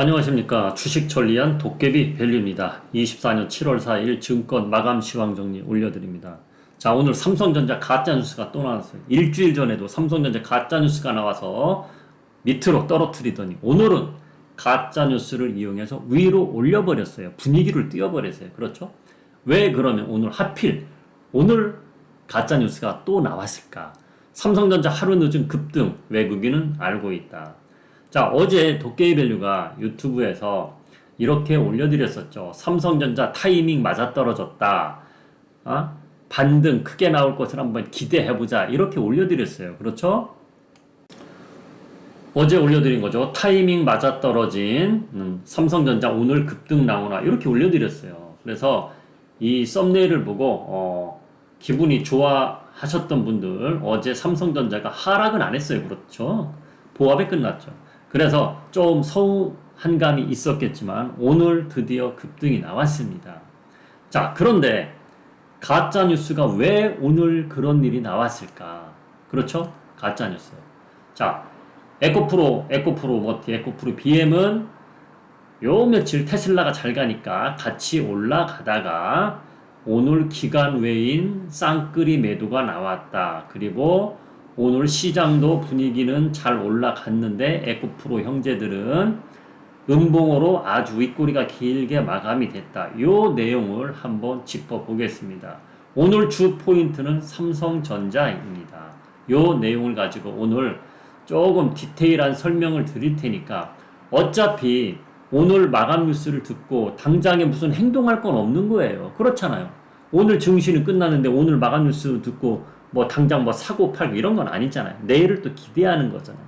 안녕하십니까. 주식 전리한 도깨비 밸류입니다. 24년 7월 4일 증권 마감 시황 정리 올려드립니다. 자, 오늘 삼성전자 가짜뉴스가 또 나왔어요. 일주일 전에도 삼성전자 가짜뉴스가 나와서 밑으로 떨어뜨리더니 오늘은 가짜뉴스를 이용해서 위로 올려버렸어요. 분위기를 띄워버렸어요. 그렇죠? 왜 그러면 오늘 하필 오늘 가짜뉴스가 또 나왔을까? 삼성전자 하루 늦은 급등 외국인은 알고 있다. 자, 어제 도깨비밸류가 유튜브에서 이렇게 올려드렸었죠. 삼성전자 타이밍 맞아떨어졌다. 반등 크게 나올 것을 한번 기대해보자. 이렇게 올려드렸어요. 그렇죠? 어제 올려드린 거죠. 타이밍 맞아떨어진 삼성전자 오늘 급등 나오나 이렇게 올려드렸어요. 그래서 이 썸네일을 보고 기분이 좋아하셨던 분들 어제 삼성전자가 하락은 안 했어요. 그렇죠? 보합에 끝났죠. 그래서 좀 서운한 감이 있었겠지만 오늘 드디어 급등이 나왔습니다. 자, 그런데 가짜뉴스가 왜 오늘 그런 일이 나왔을까? 그렇죠? 가짜뉴스. 자, 에코프로 머티, 에코프로 BM은 요 며칠 테슬라가 잘 가니까 같이 올라가다가 오늘 기간 외인 쌍끌이 매도가 나왔다. 그리고 오늘 시장도 분위기는 잘 올라갔는데 에코프로 형제들은 음봉으로 아주 윗꼬리가 길게 마감이 됐다. 이 내용을 한번 짚어보겠습니다. 오늘 주 포인트는 삼성전자입니다. 이 내용을 가지고 오늘 조금 디테일한 설명을 드릴 테니까 어차피 오늘 마감 뉴스를 듣고 당장에 무슨 행동할 건 없는 거예요. 그렇잖아요. 오늘 증시는 끝났는데 오늘 마감 뉴스 듣고 뭐 당장 뭐 사고 팔고 이런 건 아니잖아요. 내일을 또 기대하는 거잖아요.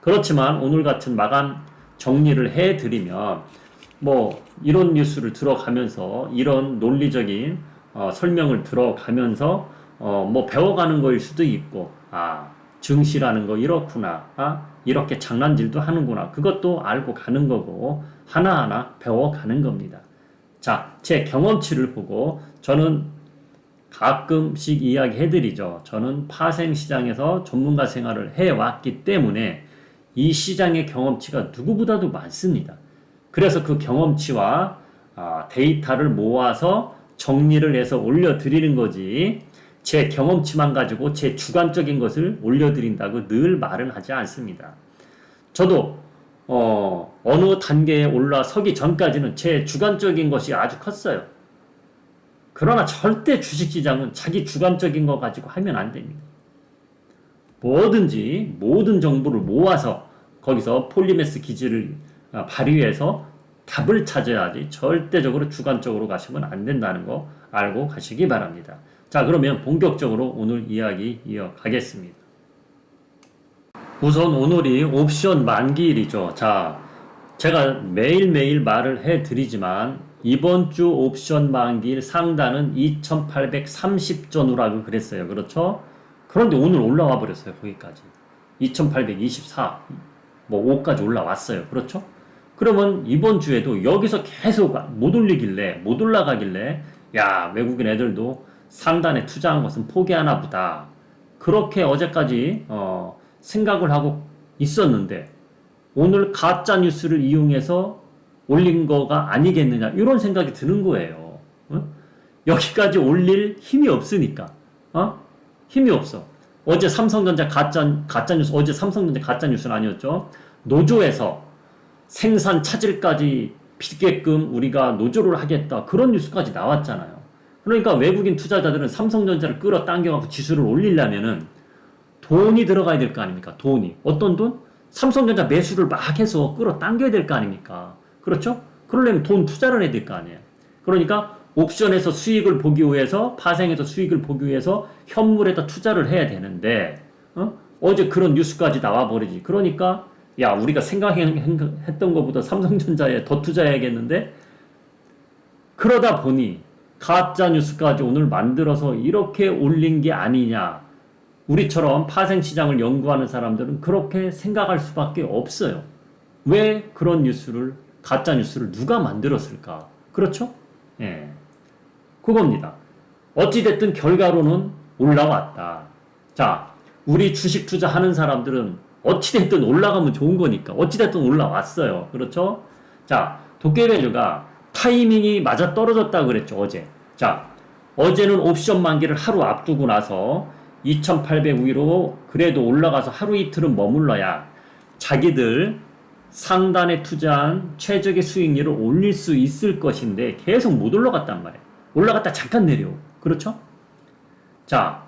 그렇지만 오늘 같은 마감 정리를 해드리면 뭐 이런 뉴스를 들어가면서 이런 논리적인 설명을 들어가면서 뭐 배워가는 거일 수도 있고 증시라는 거 이렇구나. 이렇게 장난질도 하는구나. 그것도 알고 가는 거고 하나하나 배워가는 겁니다. 자, 제 경험치를 보고 저는 가끔씩 이야기 해드리죠. 저는 파생시장에서 전문가 생활을 해왔기 때문에 이 시장의 경험치가 누구보다도 많습니다. 그래서 그 경험치와 데이터를 모아서 정리를 해서 올려드리는 거지 제 경험치만 가지고 제 주관적인 것을 올려드린다고 늘 말은 하지 않습니다. 저도 어느 단계에 올라서기 전까지는 제 주관적인 것이 아주 컸어요. 그러나 절대 주식시장은 자기 주관적인 거 가지고 하면 안 됩니다. 뭐든지 모든 정보를 모아서 거기서 폴리메스 기지를 발휘해서 답을 찾아야지 절대적으로 주관적으로 가시면 안 된다는 거 알고 가시기 바랍니다. 자, 그러면 본격적으로 오늘 이야기 이어가겠습니다. 우선 오늘이 옵션 만기일이죠. 자, 제가 매일매일 말을 해드리지만 이번 주 옵션 만기일 상단은 2830전후라고 그랬어요. 그렇죠? 그런데 오늘 올라와 버렸어요. 거기까지. 2824, 뭐 5까지 올라왔어요. 그렇죠? 그러면 이번 주에도 여기서 계속 못 올라가길래 야, 외국인 애들도 상단에 투자한 것은 포기하나 보다. 그렇게 어제까지 생각을 하고 있었는데 오늘 가짜 뉴스를 이용해서 올린 거가 아니겠느냐 이런 생각이 드는 거예요. 여기까지 올릴 힘이 없으니까. 힘이 없어. 어제 삼성전자 가짜 뉴스, 어제 삼성전자 가짜 뉴스는 아니었죠. 노조에서 생산 차질까지 빚게끔 우리가 노조를 하겠다 그런 뉴스까지 나왔잖아요. 그러니까 외국인 투자자들은 삼성전자를 끌어당겨갖고 지수를 올리려면은 돈이 들어가야 될 거 아닙니까? 돈이. 어떤 돈? 삼성전자 매수를 막 해서 끌어당겨야 될 거 아닙니까? 그렇죠? 그러려면 돈 투자를 해야 될 거 아니에요. 그러니까 옵션에서 수익을 보기 위해서 파생에서 수익을 보기 위해서 현물에다 투자를 해야 되는데 어제 그런 뉴스까지 나와버리지. 그러니까 야, 우리가 생각했던 것보다 삼성전자에 더 투자해야겠는데 그러다 보니 가짜 뉴스까지 오늘 만들어서 이렇게 올린 게 아니냐. 우리처럼 파생시장을 연구하는 사람들은 그렇게 생각할 수밖에 없어요. 왜 그런 뉴스를 가짜 뉴스를 누가 만들었을까? 그렇죠? 예. 그겁니다. 어찌됐든 결과로는 올라왔다. 자, 우리 주식 투자하는 사람들은 어찌됐든 올라가면 좋은 거니까 어찌됐든 올라왔어요. 그렇죠? 자, 도깨밸류가 타이밍이 맞아 떨어졌다고 그랬죠, 어제. 자, 어제는 옵션 만기를 하루 앞두고 나서 2800위로 그래도 올라가서 하루 이틀은 머물러야 자기들 상단에 투자한 최적의 수익률을 올릴 수 있을 것인데 계속 못 올라갔단 말이에요. 올라갔다 잠깐 내려오고. 그렇죠? 자,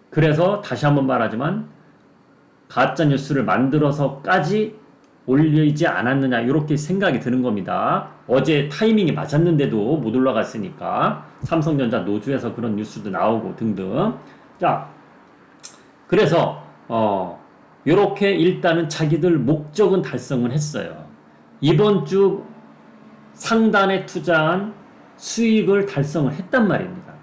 그래서 다시 한번 말하지만 가짜뉴스를 만들어서까지 올리지 않았느냐 이렇게 생각이 드는 겁니다. 어제 타이밍이 맞았는데도 못 올라갔으니까 삼성전자 노조에서 그런 뉴스도 나오고 등등. 자, 그래서 요렇게 일단은 자기들 목적은 달성을 했어요. 이번 주 상단에 투자한 수익을 달성을 했단 말입니다.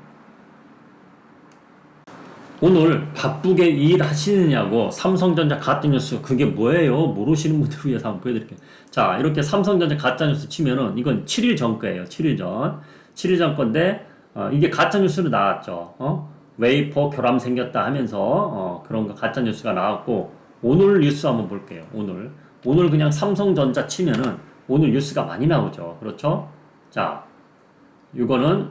오늘 바쁘게 일하시느냐고 삼성전자 가짜뉴스 그게 뭐예요? 모르시는 분들 위해서 한번 보여드릴게요. 자, 이렇게 삼성전자 가짜뉴스 치면은 이건 7일 전 거예요. 7일 전. 7일 전 건데 이게 가짜뉴스로 나왔죠. 웨이퍼 결함 생겼다 하면서 그런 거 가짜뉴스가 나왔고 오늘 뉴스 한번 볼게요. 오늘 그냥 삼성전자 치면은 오늘 뉴스가 많이 나오죠. 그렇죠? 자, 이거는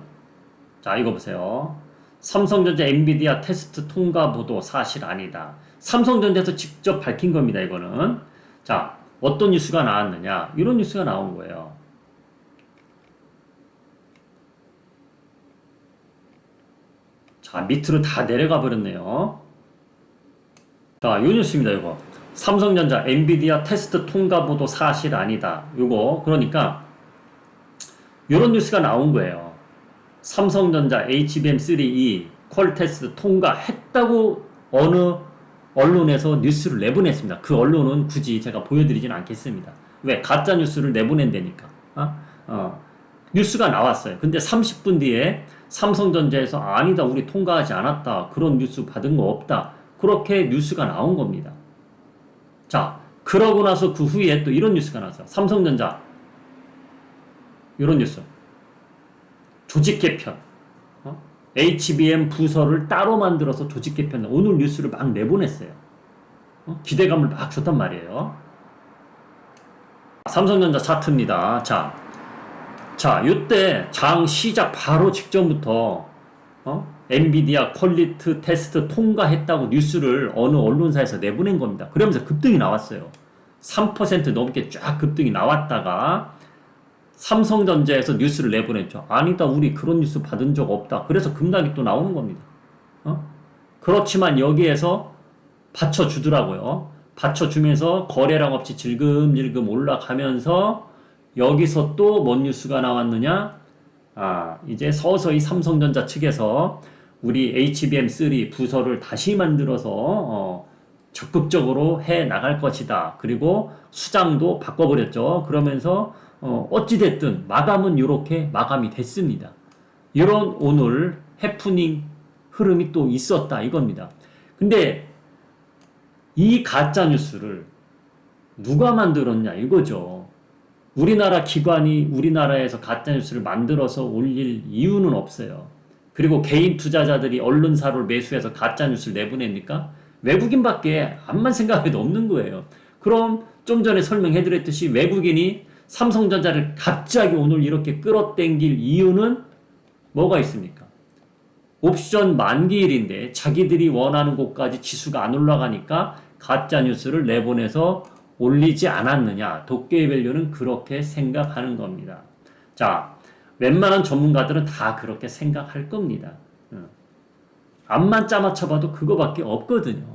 자, 이거 보세요. 삼성전자 엔비디아 테스트 통과 보도 사실 아니다. 삼성전자에서 직접 밝힌 겁니다. 이거는. 자, 어떤 뉴스가 나왔느냐? 이런 뉴스가 나온 거예요. 자, 밑으로 다 내려가 버렸네요. 자, 요 뉴스입니다. 이거. 삼성전자 엔비디아 테스트 통과 보도 사실 아니다. 요거 그러니까 요런 뉴스가 나온 거예요. 삼성전자 HBM3E 퀄 테스트 통과했다고 어느 언론에서 뉴스를 내보냈습니다. 그 언론은 굳이 제가 보여드리진 않겠습니다. 왜? 가짜 뉴스를 내보낸다니까. 뉴스가 나왔어요. 근데 30분 뒤에 삼성전자에서 아니다, 우리 통과하지 않았다, 그런 뉴스 받은 거 없다, 그렇게 뉴스가 나온 겁니다. 자, 그러고 나서 그 후에 또 이런 뉴스가 나왔어요. 삼성전자 이런 뉴스. 조직 개편. HBM 부서를 따로 만들어서 조직 개편. 오늘 뉴스를 막 내보냈어요. 기대감을 막 줬단 말이에요. 삼성전자 차트입니다. 자, 요때 장 시작 바로 직전부터 엔비디아 퀄리티 테스트 통과했다고 뉴스를 어느 언론사에서 내보낸 겁니다. 그러면서 급등이 나왔어요. 3% 넘게 쫙 급등이 나왔다가 삼성전자에서 뉴스를 내보냈죠. 아니다, 우리 그런 뉴스 받은 적 없다. 그래서 급락이 또 나오는 겁니다. 그렇지만 여기에서 받쳐주더라고요. 받쳐주면서 거래량 없이 질금질금 올라가면서 여기서 또 뭔 뉴스가 나왔느냐? 이제 서서히 삼성전자 측에서 우리 HBM3 부서를 다시 만들어서 적극적으로 해 나갈 것이다. 그리고 수장도 바꿔버렸죠. 그러면서 어찌됐든 마감은 이렇게 마감이 됐습니다. 이런 오늘 해프닝 흐름이 또 있었다 이겁니다. 근데 이 가짜 뉴스를 누가 만들었냐 이거죠. 우리나라 기관이 우리나라에서 가짜 뉴스를 만들어서 올릴 이유는 없어요. 그리고 개인 투자자들이 언론사를 매수해서 가짜 뉴스를 내보냅니까? 외국인밖에 암만 생각해도 없는 거예요. 그럼 좀 전에 설명해드렸듯이 외국인이 삼성전자를 갑자기 오늘 이렇게 끌어당길 이유는 뭐가 있습니까? 옵션 만기일인데 자기들이 원하는 곳까지 지수가 안 올라가니까 가짜뉴스를 내보내서 올리지 않았느냐. 도깨비밸류는 그렇게 생각하는 겁니다. 자, 웬만한 전문가들은 다 그렇게 생각할 겁니다. 암만 짜맞춰봐도 그거밖에 없거든요.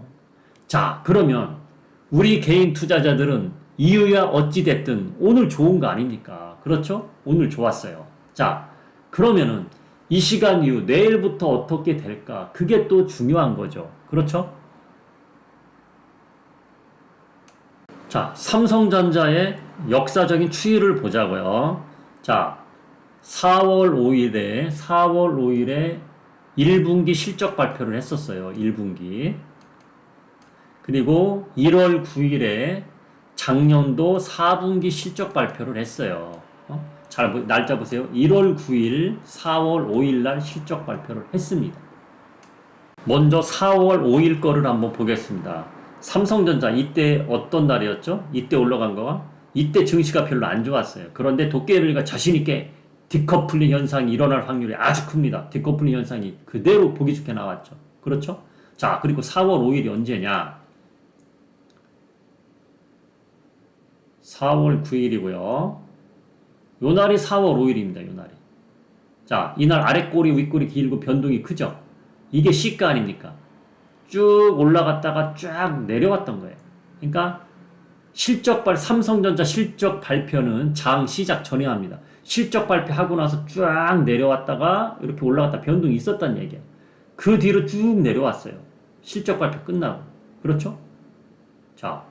자, 그러면 우리 개인 투자자들은 이유야 어찌됐든 오늘 좋은 거 아닙니까? 그렇죠? 오늘 좋았어요. 자, 그러면은 이 시간 이후 내일부터 어떻게 될까? 그게 또 중요한 거죠. 그렇죠? 자, 삼성전자의 역사적인 추이를 보자고요. 자, 4월 5일에 1분기 실적 발표를 했었어요. 1분기. 그리고 1월 9일에 작년도 4분기 실적 발표를 했어요. 날짜 보세요. 1월 9일, 4월 5일 날 실적 발표를 했습니다. 먼저 4월 5일 거를 한번 보겠습니다. 삼성전자 이때 어떤 날이었죠? 이때 올라간 거가 이때 증시가 별로 안 좋았어요. 그런데 도깨비가 자신 있게 디커플링 현상이 일어날 확률이 아주 큽니다. 디커플링 현상이 그대로 보기 좋게 나왔죠. 그렇죠? 자, 그리고 4월 5일이 언제냐? 4월 9일이고요. 요 날이 4월 5일입니다. 요 날이. 자, 이날 아랫꼬리 윗꼬리 길고 변동이 크죠? 이게 시가 아닙니까? 쭉 올라갔다가 쫙 내려왔던 거예요. 그러니까 삼성전자 실적 발표는 장 시작 전에 합니다. 실적 발표하고 나서 쫙 내려왔다가 이렇게 올라갔다 변동이 있었단 얘기야. 그 뒤로 쭉 내려왔어요. 실적 발표 끝나고. 그렇죠? 자,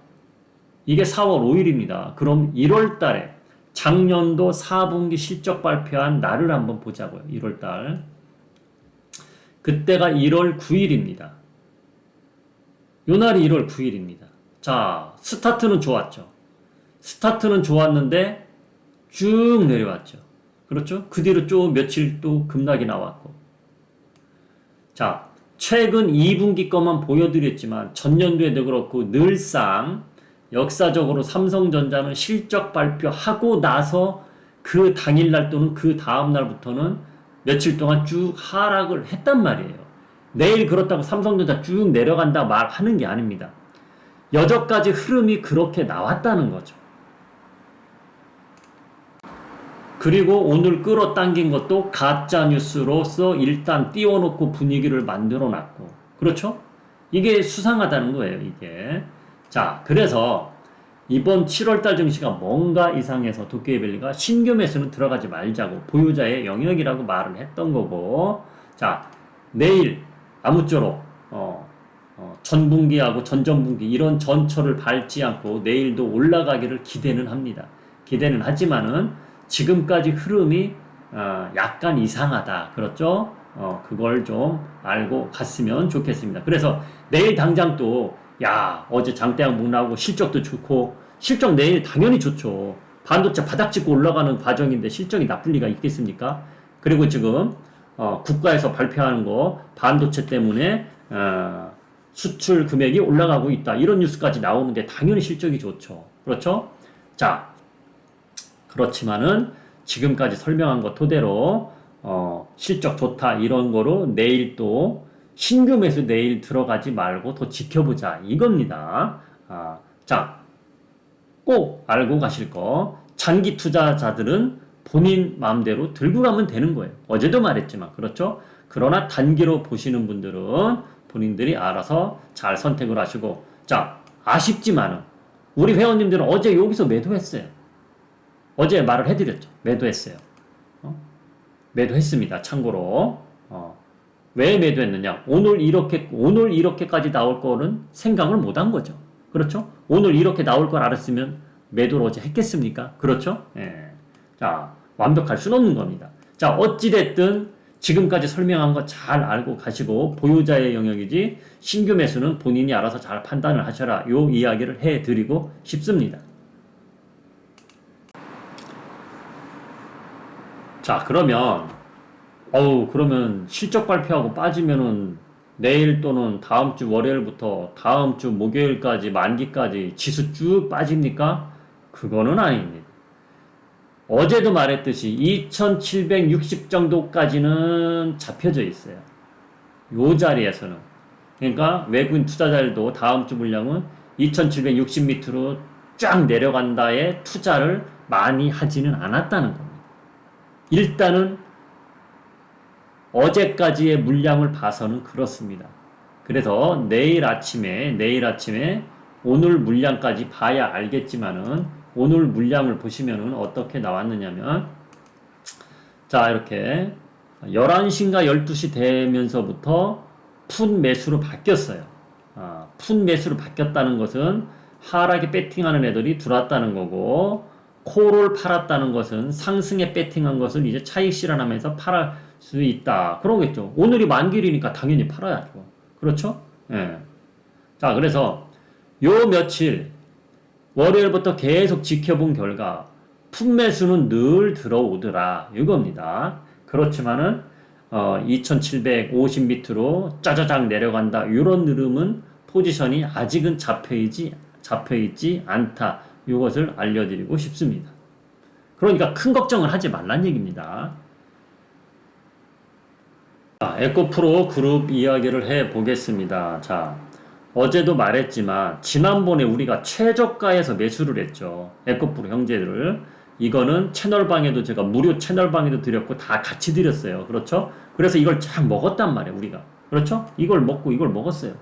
이게 4월 5일입니다. 그럼 1월 달에 작년도 4분기 실적 발표한 날을 한번 보자고요. 1월 달. 그때가 1월 9일입니다. 요 날이 1월 9일입니다. 자, 스타트는 좋았죠. 스타트는 좋았는데 쭉 내려왔죠. 그렇죠? 그 뒤로 좀 며칠 또 급락이 나왔고. 자, 최근 2분기 것만 보여드렸지만 전년도에도 그렇고 늘상 역사적으로 삼성전자는 실적 발표하고 나서 그 당일날 또는 그 다음날부터는 며칠 동안 쭉 하락을 했단 말이에요. 내일 그렇다고 삼성전자 쭉 내려간다 말하는 게 아닙니다. 여전까지 흐름이 그렇게 나왔다는 거죠. 그리고 오늘 끌어당긴 것도 가짜뉴스로서 일단 띄워놓고 분위기를 만들어 놨고. 그렇죠? 이게 수상하다는 거예요, 이게. 자, 그래서 이번 7월달 증시가 뭔가 이상해서 도깨비밸리가 신규 매수는 들어가지 말자고 보유자의 영역이라고 말을 했던 거고. 자, 내일 아무쪼록 전분기하고 전전분기 이런 전철을 밟지 않고 내일도 올라가기를 기대는 합니다. 기대는 하지만은 지금까지 흐름이 약간 이상하다. 그렇죠? 그걸 좀 알고 갔으면 좋겠습니다. 그래서 내일 당장 또 어제 장대항목 나오고 실적도 좋고 실적 내일 당연히 좋죠. 반도체 바닥 찍고 올라가는 과정인데 실적이 나쁠 리가 있겠습니까? 그리고 지금 국가에서 발표하는 거 반도체 때문에 수출 금액이 올라가고 있다. 이런 뉴스까지 나오는데 당연히 실적이 좋죠. 그렇죠? 자, 그렇지만은 지금까지 설명한 것 토대로 실적 좋다 이런 거로 내일 또 신규 매수 내일 들어가지 말고 더 지켜보자 이겁니다. 자, 꼭 알고 가실 거. 장기 투자자들은 본인 마음대로 들고 가면 되는 거예요. 어제도 말했지만 그렇죠? 그러나 단기로 보시는 분들은 본인들이 알아서 잘 선택을 하시고. 자, 아쉽지만은 우리 회원님들은 어제 여기서 매도했어요. 어제 말을 해드렸죠. 매도했어요. 매도했습니다. 참고로. 왜 매도했느냐? 오늘 이렇게까지 나올 거는 생각을 못 한 거죠. 그렇죠? 오늘 이렇게 나올 걸 알았으면 매도를 어제 했겠습니까? 그렇죠? 예. 자, 완벽할 수는 없는 겁니다. 자, 어찌됐든 지금까지 설명한 거 잘 알고 가시고 보유자의 영역이지 신규 매수는 본인이 알아서 잘 판단을 하셔라. 요 이야기를 해드리고 싶습니다. 자, 그러면 실적 발표하고 빠지면은 내일 또는 다음 주 월요일부터 다음 주 목요일까지 만기까지 지수 쭉 빠집니까? 그거는 아닙니다. 어제도 말했듯이 2760 정도까지는 잡혀져 있어요. 요 자리에서는. 그러니까 외국인 투자자들도 다음 주 물량은 2760 밑으로 쫙 내려간다에 투자를 많이 하지는 않았다는 겁니다. 일단은 어제까지의 물량을 봐서는 그렇습니다. 그래서 내일 아침에 오늘 물량까지 봐야 알겠지만은 오늘 물량을 보시면은 어떻게 나왔느냐면 자, 이렇게 11시인가 12시 되면서부터 푼 매수로 바뀌었어요. 푼 매수로 바뀌었다는 것은 하락에 배팅하는 애들이 들어왔다는 거고 콜을 팔았다는 것은 상승에 배팅한 것을 이제 차익 실현하면서 팔을 수 있다. 그러겠죠. 오늘이 만기일이니까 당연히 팔아야죠. 그렇죠? 예. 자, 그래서 요 며칠 월요일부터 계속 지켜본 결과 풋매수는 늘 들어오더라 이겁니다. 그렇지만은 2750 밑으로 짜자작 내려간다 이런 흐름은 포지션이 아직은 잡혀있지 않다. 이것을 알려드리고 싶습니다. 그러니까 큰 걱정을 하지 말란 얘기입니다. 자, 에코프로 그룹 이야기를 해 보겠습니다. 자, 어제도 말했지만 지난번에 우리가 최저가에서 매수를 했죠. 에코프로 형제들을. 이거는 채널방에도 제가 무료 채널방에도 드렸고 다 같이 드렸어요. 그렇죠? 그래서 이걸 쫙 먹었단 말이에요. 우리가. 그렇죠? 이걸 먹고 이걸 먹었어요.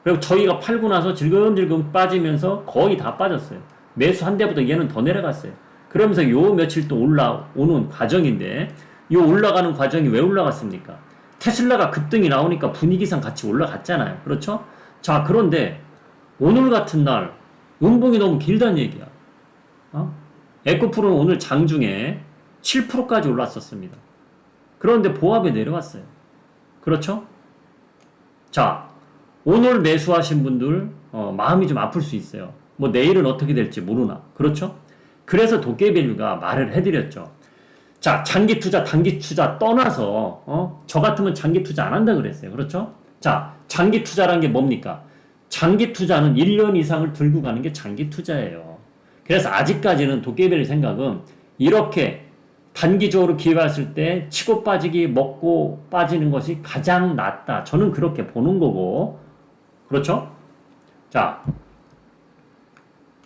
그리고 저희가 팔고 나서 질금질금 빠지면서 거의 다 빠졌어요. 매수한 데보다 얘는 더 내려갔어요. 그러면서 요 며칠 또 올라오는 과정인데 요 올라가는 과정이 왜 올라갔습니까? 테슬라가 급등이 나오니까 분위기상 같이 올라갔잖아요. 그렇죠? 자, 그런데 오늘 같은 날 음봉이 너무 길다는 얘기야. 에코프로는 오늘 장중에 7%까지 올랐었습니다. 그런데 보합에 내려왔어요. 그렇죠? 자, 오늘 매수하신 분들 마음이 좀 아플 수 있어요. 뭐 내일은 어떻게 될지 모르나. 그렇죠? 그래서 도깨비밸류가 말을 해드렸죠. 자, 장기 투자, 단기 투자 떠나서 저 같으면 장기 투자 안 한다 그랬어요. 그렇죠? 자, 장기 투자란 게 뭡니까? 장기 투자는 1년 이상을 들고 가는 게 장기 투자예요. 그래서 아직까지는 도깨비밸류 생각은 이렇게 단기적으로 기회 왔을 때 치고 빠지기 먹고 빠지는 것이 가장 낫다. 저는 그렇게 보는 거고. 그렇죠? 자,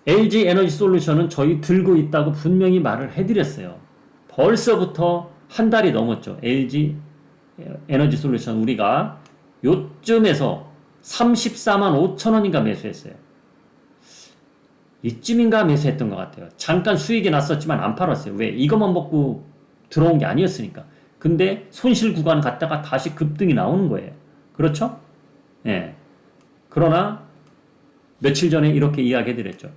LG 에너지 솔루션은 저희 들고 있다고 분명히 말을 해드렸어요. 벌써부터 한 달이 넘었죠. LG 에너지 솔루션 우리가 요쯤에서 34만 5천 원인가 매수했어요. 이쯤인가 매수했던 것 같아요. 잠깐 수익이 났었지만 안 팔았어요. 왜? 이것만 먹고 들어온 게 아니었으니까. 근데 손실 구간 갔다가 다시 급등이 나오는 거예요. 그렇죠? 예. 그러나 며칠 전에 이렇게 이야기해드렸죠.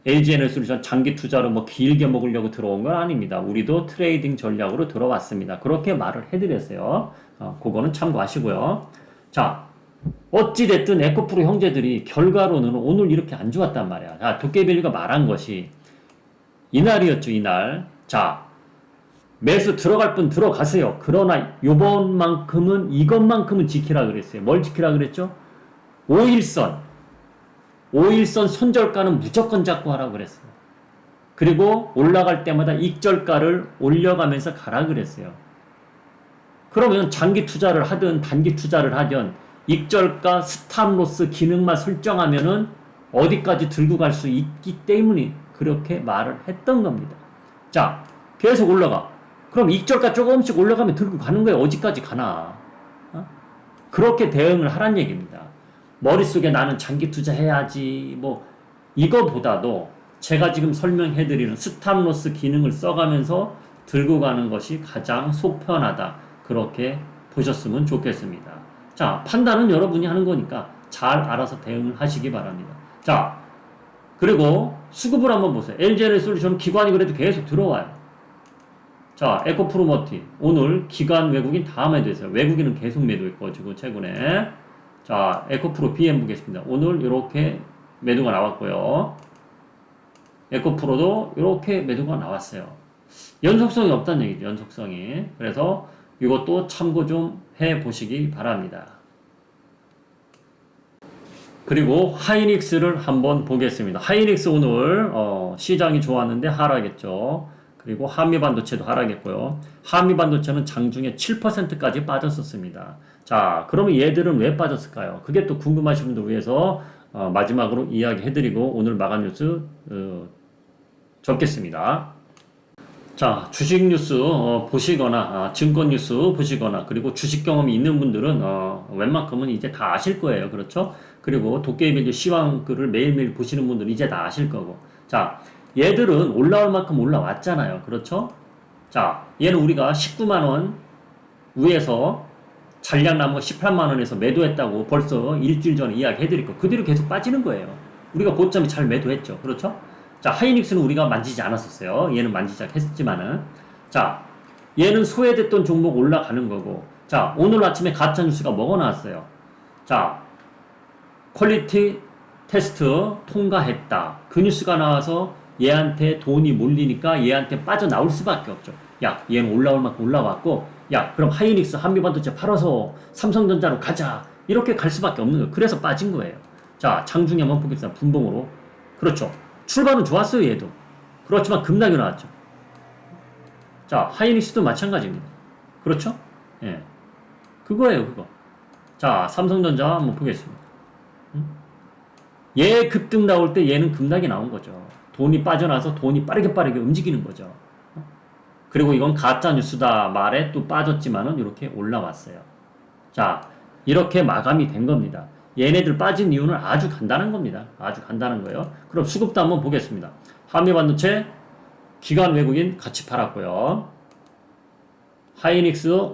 LG 에너지 솔루션 장기 투자로 뭐 길게 먹으려고 들어온 건 아닙니다. 우리도 트레이딩 전략으로 들어왔습니다. 그렇게 말을 해드렸어요. 그거는 참고하시고요. 자, 어찌됐든 에코프로 형제들이 결과로는 오늘 이렇게 안 좋았단 말이야. 자, 도깨비밸류가 말한 것이 이날이었죠, 이날. 자, 매수 들어갈 분 들어가세요. 그러나 요번만큼은 이것만큼은 지키라 그랬어요. 뭘 지키라 그랬죠? 5일선 손절가는 무조건 잡고 하라고 그랬어요. 그리고 올라갈 때마다 익절가를 올려가면서 가라 그랬어요. 그러면 장기 투자를 하든 단기 투자를 하든 익절가 스탑로스 기능만 설정하면은 어디까지 들고 갈 수 있기 때문에 그렇게 말을 했던 겁니다. 자, 계속 올라가. 그럼 익절가 조금씩 올라가면 들고 가는 거예요. 어디까지 가나. 그렇게 대응을 하란 얘기입니다. 머릿속에 나는 장기 투자해야지 뭐 이거보다도 제가 지금 설명해드리는 스탑로스 기능을 써가면서 들고 가는 것이 가장 속편하다. 그렇게 보셨으면 좋겠습니다. 자, 판단은 여러분이 하는 거니까 잘 알아서 대응을 하시기 바랍니다. 자, 그리고 수급을 한번 보세요. LG 에너지 솔루션 기관이 그래도 계속 들어와요. 자, 에코프로머티 오늘 기관 외국인 다 매도했어요. 외국인은 계속 매도했고 지금 최근에. 자, 에코프로 BM 보겠습니다. 오늘 이렇게 매도가 나왔고요. 에코프로도 이렇게 매도가 나왔어요. 연속성이 없다는 얘기죠. 연속성이. 그래서 이것도 참고 좀 해보시기 바랍니다. 그리고 하이닉스를 한번 보겠습니다. 하이닉스 오늘 시장이 좋았는데 하락했죠. 그리고 한미반도체도 하락했고요. 한미반도체는 장중에 7%까지 빠졌었습니다. 자, 그러면 얘들은 왜 빠졌을까요? 그게 또 궁금하신 분들 위해서 마지막으로 이야기해드리고 오늘 마감 뉴스 적겠습니다. 자, 주식 뉴스 보시거나 증권 뉴스 보시거나 그리고 주식 경험이 있는 분들은 웬만큼은 이제 다 아실 거예요. 그렇죠? 그리고 도깨비밸류 시황글을 매일매일 보시는 분들은 이제 다 아실 거고. 자, 얘들은 올라올 만큼 올라왔잖아요. 그렇죠? 자, 얘는 우리가 19만원 위에서 잔량남은 18만원에서 매도했다고 벌써 일주일 전에 이야기해드렸고 그대로 계속 빠지는 거예요. 우리가 고점에 잘 매도했죠. 그렇죠? 자, 하이닉스는 우리가 만지지 않았었어요. 얘는 만지지 했지만은. 자, 얘는 소외됐던 종목 올라가는 거고. 자, 오늘 아침에 가짜뉴스가 뭐가 나왔어요? 자, 퀄리티 테스트 통과했다. 그 뉴스가 나와서 얘한테 돈이 몰리니까 얘한테 빠져나올 수밖에 없죠. 야, 얘는 올라올 만큼 올라왔고, 야, 그럼 하이닉스 한미반도체 팔아서 삼성전자로 가자. 이렇게 갈 수밖에 없는 거예요. 그래서 빠진 거예요. 자, 장중에 한번 보겠습니다. 분봉으로. 그렇죠. 출발은 좋았어요, 얘도. 그렇지만 급락이 나왔죠. 자, 하이닉스도 마찬가지입니다. 그렇죠? 예. 그거예요, 그거. 자, 삼성전자 한번 보겠습니다. 얘 급등 나올 때 얘는 급락이 나온 거죠. 돈이 빠져나서 돈이 빠르게 움직이는 거죠. 그리고 이건 가짜 뉴스다 말에 또 빠졌지만은 이렇게 올라왔어요. 자, 이렇게 마감이 된 겁니다. 얘네들 빠진 이유는 아주 간단한 겁니다. 아주 간단한 거예요. 그럼 수급도 한번 보겠습니다. 한미반도체 기관 외국인 같이 팔았고요. 하이닉스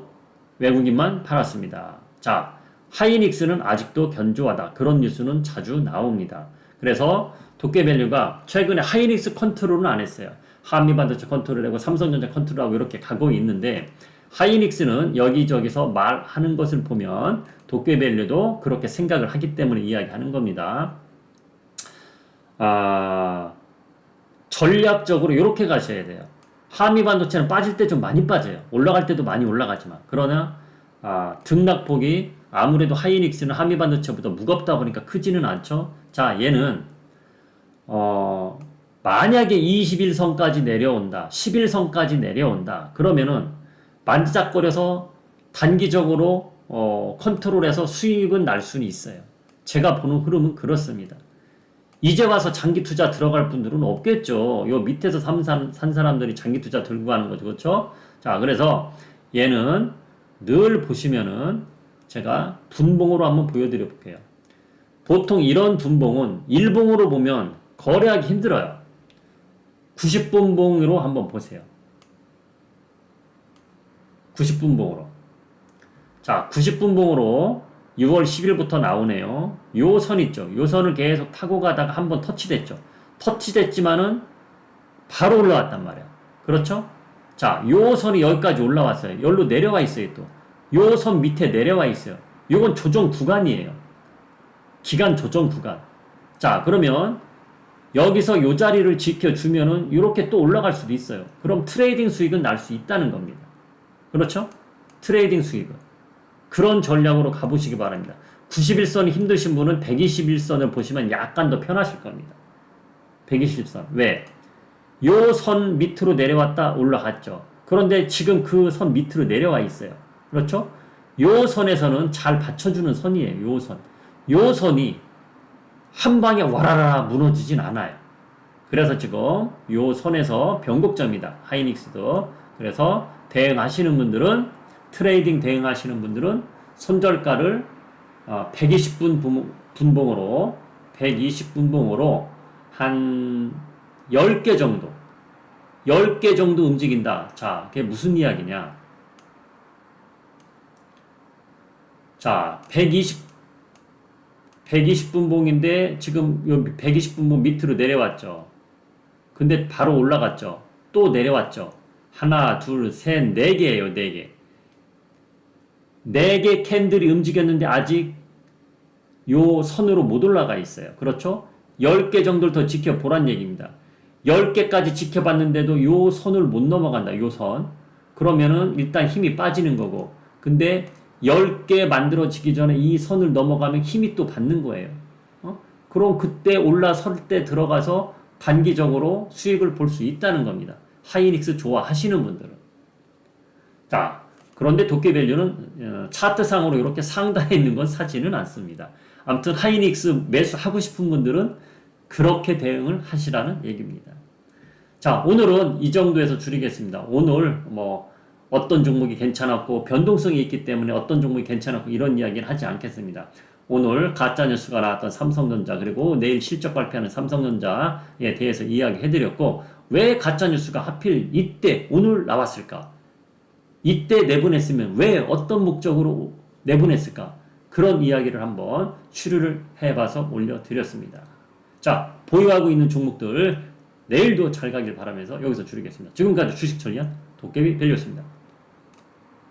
외국인만 팔았습니다. 자, 하이닉스는 아직도 견조하다. 그런 뉴스는 자주 나옵니다. 그래서 도깨밸류가 최근에 하이닉스 컨트롤은 안 했어요. 한미반도체 컨트롤하고 삼성전자 컨트롤하고 이렇게 가고 있는데 하이닉스는 여기저기서 말하는 것을 보면 도깨밸류도 그렇게 생각을 하기 때문에 이야기하는 겁니다. 전략적으로 이렇게 가셔야 돼요. 한미반도체는 빠질 때 좀 많이 빠져요. 올라갈 때도 많이 올라가지만 그러나 등락폭이 아무래도 하이닉스는 한미반도체보다 무겁다 보니까 크지는 않죠. 자, 얘는 만약에 21선까지 내려온다, 11선까지 내려온다, 그러면은 만지작거려서 단기적으로 컨트롤해서 수익은 날 수는 있어요. 제가 보는 흐름은 그렇습니다. 이제 와서 장기 투자 들어갈 분들은 없겠죠. 요 밑에서 산 사람들이 장기 투자 들고 가는 거죠. 그렇죠? 자, 그래서 얘는 늘 보시면은 제가 분봉으로 한번 보여드려 볼게요. 보통 이런 분봉은 일봉으로 보면 거래하기 힘들어요. 90분봉으로 한번 보세요. 90분봉으로. 자, 90분봉으로 6월 10일부터 나오네요. 요 선 있죠. 요 선을 계속 타고 가다가 한번 터치됐죠. 터치됐지만은 바로 올라왔단 말이야. 그렇죠? 자, 요 선이 여기까지 올라왔어요. 여기로 내려와 있어요, 또. 요 선 밑에 내려와 있어요. 요건 조정 구간이에요. 기간 조정 구간. 자, 그러면 여기서 요 자리를 지켜주면은 이렇게 또 올라갈 수도 있어요. 그럼 트레이딩 수익은 날 수 있다는 겁니다. 그렇죠? 트레이딩 수익은. 그런 전략으로 가보시기 바랍니다. 91선이 힘드신 분은 121선을 보시면 약간 더 편하실 겁니다. 121선. 왜? 요 선 밑으로 내려왔다 올라갔죠. 그런데 지금 그 선 밑으로 내려와 있어요. 그렇죠? 요 선에서는 잘 받쳐주는 선이에요. 요 선. 요 선이 한 방에 와라라 무너지진 않아요. 그래서 지금 요 선에서 변곡점이다. 하이닉스도. 그래서 대응하시는 분들은 트레이딩 대응하시는 분들은 손절가를 120분봉으로 한 10개 정도 10개 정도 움직인다. 자, 그게 무슨 이야기냐? 자, 120분봉인데 지금 요 120분봉 밑으로 내려왔죠. 근데 바로 올라갔죠. 또 내려왔죠. 하나, 둘, 셋, 네 개예요. 네 개. 4개 캔들이 움직였는데 아직 요 선으로 못 올라가 있어요. 그렇죠? 10개 정도를 더 지켜보란 얘기입니다. 10개까지 지켜봤는데도 요 선을 못 넘어간다. 요 선. 그러면은 일단 힘이 빠지는 거고. 근데 10개 만들어지기 전에 이 선을 넘어가면 힘이 또 받는 거예요. 그럼 그때 올라설 때 들어가서 단기적으로 수익을 볼 수 있다는 겁니다. 하이닉스 좋아하시는 분들은. 자, 그런데 도깨밸류는 차트상으로 이렇게 상단에 있는 건 사지는 않습니다. 아무튼 하이닉스 매수하고 싶은 분들은 그렇게 대응을 하시라는 얘기입니다. 자, 오늘은 이 정도에서 줄이겠습니다. 오늘 어떤 종목이 괜찮았고 변동성이 있기 때문에 어떤 종목이 괜찮았고 이런 이야기는 하지 않겠습니다. 오늘 가짜뉴스가 나왔던 삼성전자 그리고 내일 실적 발표하는 삼성전자에 대해서 이야기해드렸고 왜 가짜뉴스가 하필 이때 오늘 나왔을까? 이때 내보냈으면 왜 어떤 목적으로 내보냈을까? 그런 이야기를 한번 추리를 해봐서 올려드렸습니다. 자, 보유하고 있는 종목들 내일도 잘 가길 바라면서 여기서 줄이겠습니다. 지금까지 주식 처리한 도깨비밸류였습니다.